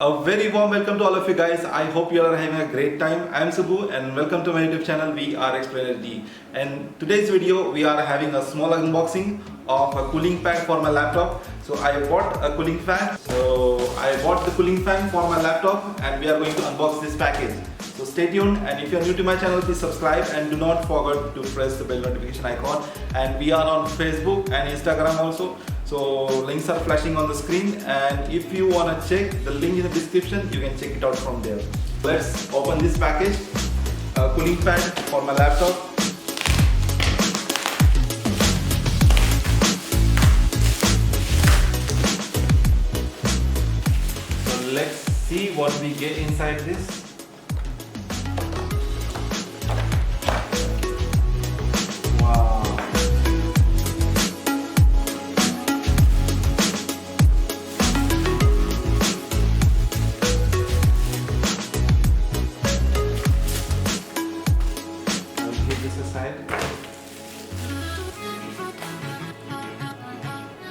A very warm welcome to all of you guys. I hope you are having a great time. I am Subbu and welcome to my YouTube channel VRExplainer. And today's video we are having a small unboxing of a cooling fan for my laptop. So I bought a cooling fan. So I bought the cooling fan for my laptop and we are going to unbox this package. So stay tuned, and if you are new to my channel, please subscribe and do not forget to press the bell notification icon. And we are on Facebook and Instagram also. So links are flashing on the screen, and if you want to check the link in the description, you can check it out from there. Let's open this package. A cooling fan for my laptop. So let's see what we get inside this.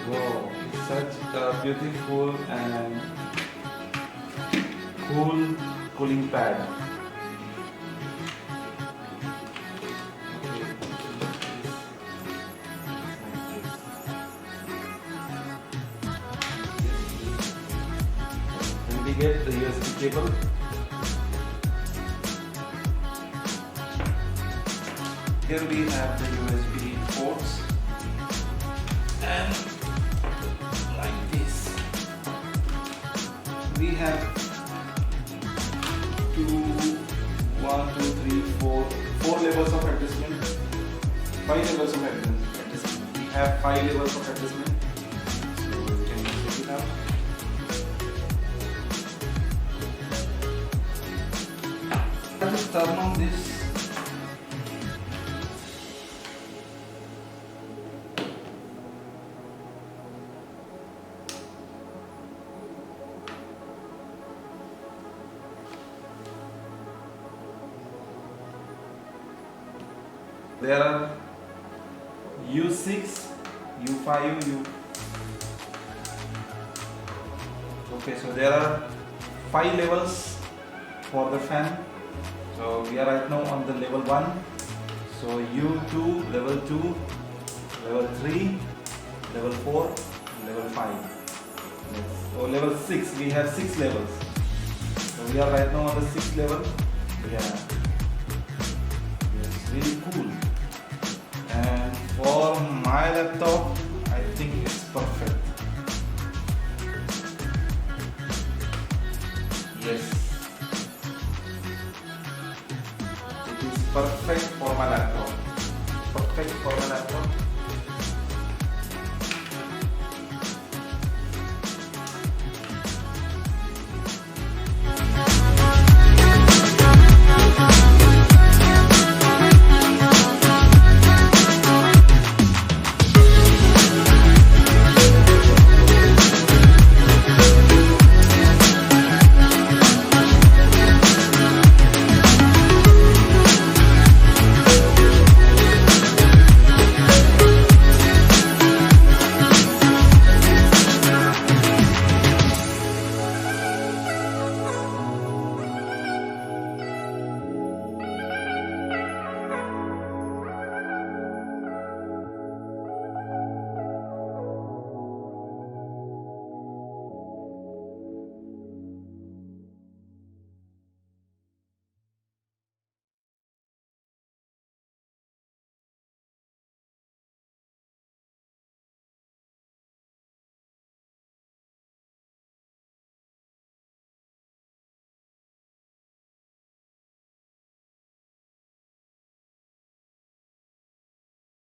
Wow, such a beautiful and cool cooling pad. And we get the USB cable. Here we have the USB ports, and like this we have four levels of adjustment, 5 levels of adjustment. We have 5 levels of adjustment. So you can check it out. Let's turn on this. There are U6, U5, Okay, so there are 5 levels for the fan. So we are right now on the level 1. So U2, level 2, level 3, level 4, level 5. So level 6, we have 6 levels. So we are right now on the 6th level. Yeah. It's really cool. And for my laptop, I think it's perfect. Yes, it is perfect for my laptop. Perfect for my laptop.